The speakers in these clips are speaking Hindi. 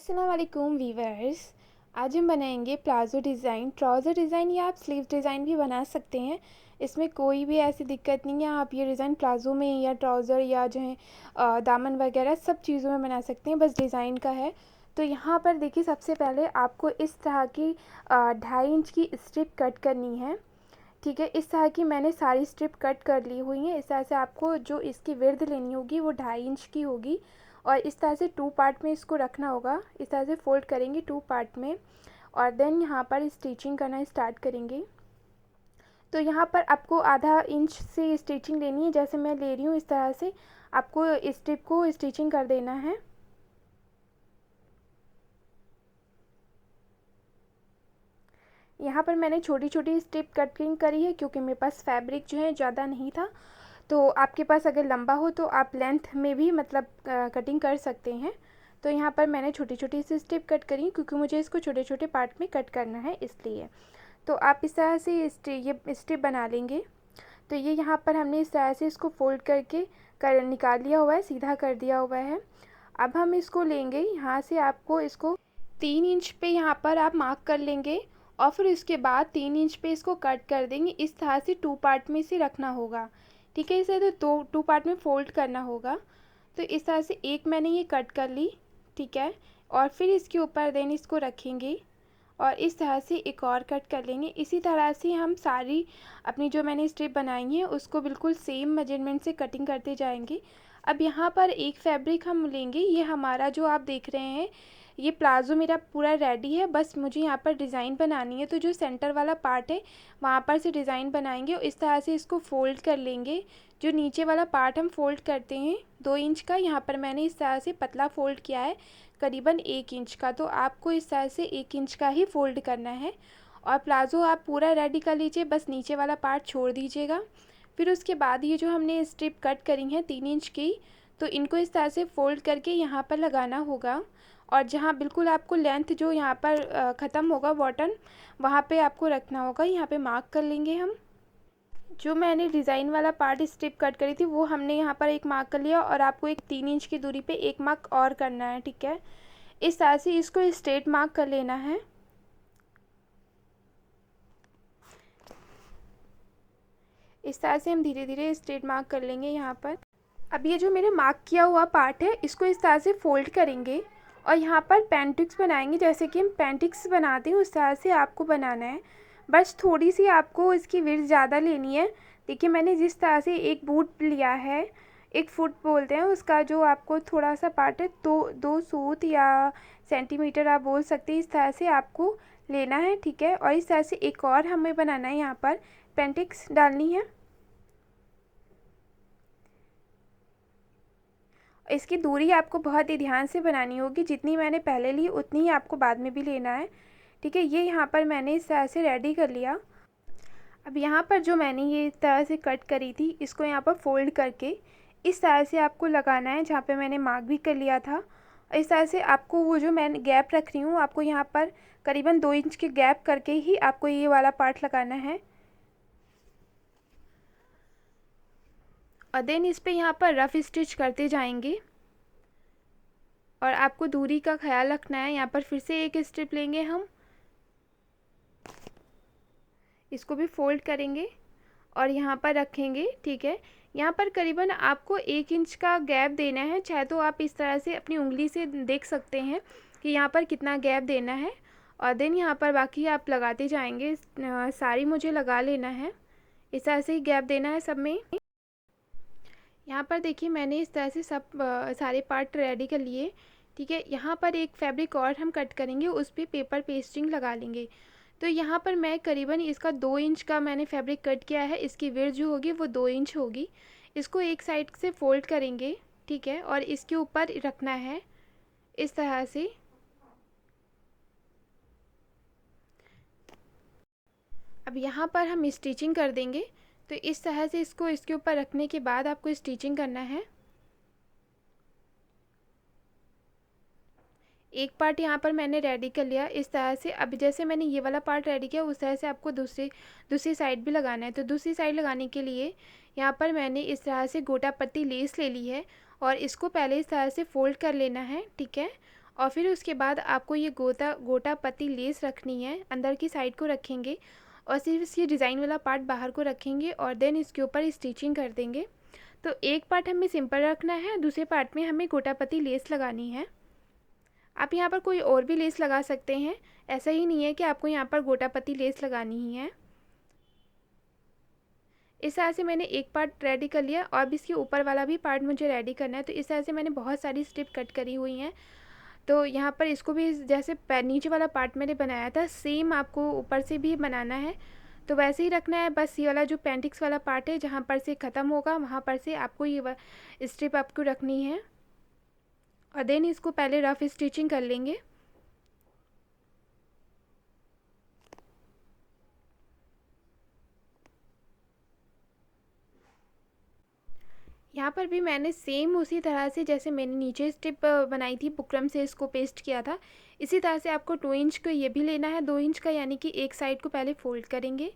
अस्सलाम वालेकुम वीवर्स। आज हम बनाएंगे प्लाज़ो डिज़ाइन, ट्राउज़र डिज़ाइन या आप स्लीव डिज़ाइन भी बना सकते हैं। इसमें कोई भी ऐसी दिक्कत नहीं है। आप ये डिज़ाइन प्लाज़ो में या ट्राउज़र या जो है दामन वगैरह सब चीज़ों में बना सकते हैं, बस डिज़ाइन का है। तो यहाँ पर देखिए, सबसे पहले आपको इस तरह की 2.5 इंच की स्ट्रिप कट करनी है। ठीक है, इस तरह की मैंने सारी स्ट्रिप कट कर ली हुई हैं। इस तरह से आपको जो इसकी विड्थ लेनी होगी वो 2.5 इंच की होगी और इस तरह से 2 पार्ट में इसको रखना होगा। इस तरह से फोल्ड करेंगे 2 पार्ट में और देन यहाँ पर स्टिचिंग करना स्टार्ट करेंगे। तो यहाँ पर आपको आधा इंच से स्टिचिंग लेनी है, जैसे मैं ले रही हूँ। इस तरह से आपको स्ट्रिप को स्टिचिंग कर देना है। यहाँ पर मैंने छोटी छोटी स्ट्रिप कटिंग करी है क्योंकि मेरे पास फैब्रिक जो है ज़्यादा नहीं था। तो आपके पास अगर लंबा हो तो आप लेंथ में भी मतलब कटिंग कर सकते हैं। तो यहाँ पर मैंने छोटी छोटी सी स्ट्रिप कट करी क्योंकि मुझे इसको छोटे छोटे पार्ट में कट करना है, इसलिए। तो आप इस तरह से ये स्ट्रिप बना लेंगे। तो ये यहाँ पर हमने इस तरह से इसको फोल्ड करके निकाल लिया हुआ है, सीधा कर दिया हुआ है। अब हम इसको लेंगे, यहाँ से आपको इसको 3 इंच पे यहाँ पर आप मार्क कर लेंगे और फिर इसके बाद 3 इंच पे इसको कट कर देंगे। इस तरह से 2 पार्ट में इसे रखना होगा। ठीक है, इसे तो 2 पार्ट में फ़ोल्ड करना होगा। तो इस तरह से एक मैंने ये कट कर ली। ठीक है, और फिर इसके ऊपर देन इसको रखेंगे और इस तरह से एक और कट कर लेंगे। इसी तरह से हम सारी अपनी जो मैंने स्ट्रिप बनाई है उसको बिल्कुल सेम मेजरमेंट से कटिंग करते जाएंगे। अब यहाँ पर एक फैब्रिक हम लेंगे। ये हमारा जो आप देख रहे हैं, ये प्लाज़ो मेरा पूरा रेडी है, बस मुझे यहाँ पर डिज़ाइन बनानी है। तो जो सेंटर वाला पार्ट है वहाँ पर से डिज़ाइन बनाएंगे और इस तरह से इसको फ़ोल्ड कर लेंगे। जो नीचे वाला पार्ट हम फ़ोल्ड करते हैं 2 इंच का, यहाँ पर मैंने इस तरह से पतला फ़ोल्ड किया है, करीबन 1 इंच का। तो आपको इस तरह से 1 इंच का ही फ़ोल्ड करना है और प्लाज़ो आप पूरा रेडी कर लीजिए, बस नीचे वाला पार्ट छोड़ दीजिएगा। फिर उसके बाद ये जो हमने स्ट्रिप कट करी हैं 3 इंच की, तो इनको इस तरह से फ़ोल्ड करके यहाँ पर लगाना होगा। और जहाँ बिल्कुल आपको लेंथ जो यहाँ पर ख़त्म होगा बॉटम, वहाँ पे आपको रखना होगा। यहाँ पे मार्क कर लेंगे हम। जो मैंने डिज़ाइन वाला पार्ट स्ट्रिप कट करी थी वो हमने यहाँ पर एक मार्क कर लिया और आपको एक 3 इंच की दूरी पे एक मार्क और करना है। ठीक है, इस तरह से इसको स्ट्रेट मार्क कर लेना है। इस तरह से हम धीरे धीरे स्ट्रेट मार्क कर लेंगे यहाँ पर। अब ये जो मेरे मार्क किया हुआ पार्ट है इसको इस तरह से फोल्ड करेंगे और यहाँ पर पेंटिक्स बनाएंगे। जैसे कि हम पेंटिक्स बनाते हैं उस तरह से आपको बनाना है, बस थोड़ी सी आपको इसकी विड्थ ज़्यादा लेनी है। देखिए, मैंने जिस तरह से एक बूट लिया है, एक फुट बोलते हैं उसका, जो आपको थोड़ा सा पार्ट है तो 2 सूत या सेंटीमीटर आप बोल सकते हैं, इस तरह से आपको लेना है। ठीक है, और इस तरह से एक और हमें बनाना है, यहाँ पर पेंटिक्स डालनी है। इसकी दूरी आपको बहुत ही ध्यान से बनानी होगी, जितनी मैंने पहले ली उतनी ही आपको बाद में भी लेना है। ठीक है, ये यहाँ पर मैंने इस तरह से रेडी कर लिया। अब यहाँ पर जो मैंने ये इस तरह से कट करी थी इसको यहाँ पर फोल्ड करके इस तरह से आपको लगाना है, जहाँ पे मैंने मार्क भी कर लिया था। इस तरह से आपको वो जो मैं गैप रख रही हूँ, आपको यहाँ पर करीबन 2 इंच के गैप करके ही आपको ये वाला पार्ट लगाना है। और देन इस पर यहाँ पर रफ स्टिच करते जाएंगे और आपको दूरी का ख्याल रखना है। यहाँ पर फिर से एक स्ट्रिप लेंगे हम, इसको भी फोल्ड करेंगे और यहाँ पर रखेंगे। ठीक है, यहाँ पर करीबन आपको 1 इंच का गैप देना है। चाहे तो आप इस तरह से अपनी उंगली से देख सकते हैं कि यहाँ पर कितना गैप देना है और देन यहाँ पर बाकी आप लगाते जाएंगे। सारी मुझे लगा लेना है, इस तरह से ही गैप देना है सब में। यहाँ पर देखिए, मैंने इस तरह से सब सारे पार्ट रेडी कर लिए। ठीक है, यहाँ पर एक फैब्रिक और हम कट करेंगे, उस पर पेपर पेस्टिंग लगा लेंगे। तो यहाँ पर मैं करीबन इसका 2 इंच का मैंने फैब्रिक कट किया है। इसकी विड्थ जो होगी वो 2 इंच होगी। इसको एक साइड से फोल्ड करेंगे। ठीक है, और इसके ऊपर रखना है इस तरह से। अब यहाँ पर हम स्टिचिंग कर देंगे। तो इस तरह से इसको इसके ऊपर रखने के बाद आपको स्टिचिंग करना है। एक पार्ट यहाँ पर मैंने रेडी कर लिया इस तरह से। अब जैसे मैंने ये वाला पार्ट रेडी किया उस तरह से आपको दूसरी साइड भी लगाना है। तो दूसरी साइड लगाने के लिए यहाँ पर मैंने इस तरह से गोटा पत्ती लेस ले ली है और इसको पहले इस तरह से फोल्ड कर लेना है। ठीक है, और फिर उसके बाद आपको ये गोटा पत्ती लेस रखनी है, अंदर की साइड को रखेंगे और सिर्फ ये डिज़ाइन वाला पार्ट बाहर को रखेंगे और देन इसके ऊपर स्टिचिंग कर देंगे। तो एक पार्ट हमें सिंपल रखना है, दूसरे पार्ट में हमें गोटा पत्ती लेस लगानी है। आप यहाँ पर कोई और भी लेस लगा सकते हैं, ऐसा ही नहीं है कि आपको यहाँ पर गोटा पत्ती लेस लगानी ही है। इस तरह से मैंने एक पार्ट रेडी कर लिया और अब इसके ऊपर वाला भी पार्ट मुझे रेडी करना है। तो इस तरह से मैंने बहुत सारी स्ट्रिप कट करी हुई हैं। तो यहाँ पर इसको भी जैसे नीचे वाला पार्ट मैंने बनाया था सेम आपको ऊपर से भी बनाना है। तो वैसे ही रखना है, बस ये वाला जो पेंटिक्स वाला पार्ट है जहाँ पर से ख़त्म होगा वहाँ पर से आपको ये स्ट्रिप आपको रखनी है और देन इसको पहले रफ स्टिचिंग कर लेंगे। यहाँ पर भी मैंने सेम उसी तरह से जैसे मैंने नीचे स्ट्रिप बनाई थी बुकरम से इसको पेस्ट किया था, इसी तरह से आपको 2 इंच का ये भी लेना है, 2 इंच का, यानी कि एक साइड को पहले फोल्ड करेंगे।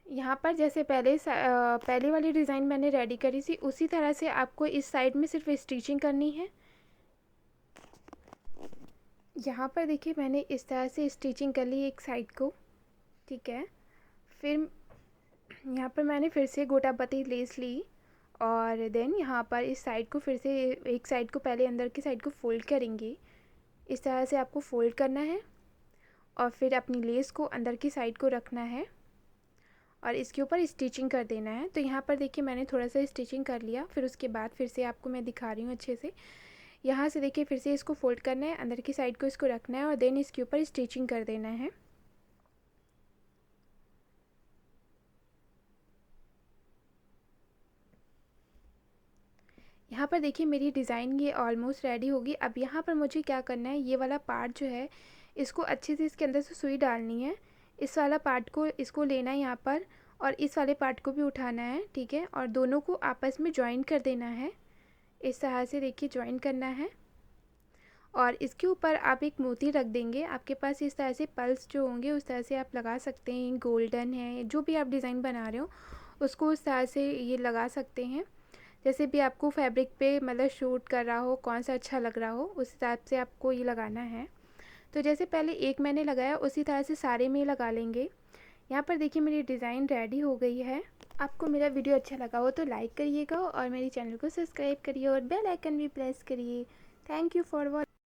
यहाँ पर जैसे पहले वाली डिज़ाइन मैंने रेडी करी थी उसी तरह से आपको इस साइड में सिर्फ स्टिचिंग करनी है। यहाँ पर देखिए मैंने इस तरह से स्टिचिंग कर ली एक साइड को, ठीक है। फिर यहाँ पर मैंने फिर से गोटा पत्ती लेस ली और देन यहाँ पर इस साइड को फिर से एक साइड को पहले अंदर की साइड को फ़ोल्ड करेंगे। इस तरह से आपको फ़ोल्ड करना है और फिर अपनी लेस को अंदर की साइड को रखना है और इसके ऊपर स्टिचिंग कर देना है। तो यहाँ पर देखिए मैंने थोड़ा सा स्टिचिंग कर लिया, फिर उसके बाद फिर से आपको मैं दिखा रही हूँ अच्छे से। यहाँ से देखिए फिर से इसको फ़ोल्ड करना है, अंदर की साइड को इसको रखना है और देन इसके ऊपर स्टिचिंग कर देना है। यहाँ पर देखिए मेरी डिज़ाइन ये ऑलमोस्ट रेडी होगी। अब यहाँ पर मुझे क्या करना है, ये वाला पार्ट जो है इसको अच्छे से इसके अंदर से सुई डालनी है। इस वाला पार्ट को इसको लेना है यहाँ पर और इस वाले पार्ट को भी उठाना है, ठीक है, और दोनों को आपस में जॉइन कर देना है। इस तरह से देखिए जॉइन करना है और इसके ऊपर आप एक मोती रख देंगे। आपके पास इस तरह से पल्स जो होंगे उस तरह से आप लगा सकते हैं, गोल्डन है, जो भी आप डिज़ाइन बना रहे हो उसको उस तरह से ये लगा सकते हैं। जैसे भी आपको फैब्रिक पे मतलब शूट कर रहा हो, कौन सा अच्छा लग रहा हो उस हिसाब से आपको ये लगाना है। तो जैसे पहले एक मैंने लगाया उसी तरह से सारे में लगा लेंगे। यहाँ पर देखिए मेरी डिज़ाइन रेडी हो गई है। आपको मेरा वीडियो अच्छा लगा हो तो लाइक करिएगा और मेरे चैनल को सब्सक्राइब करिए और बेल आइकन भी प्रेस करिए। Thank you for watching.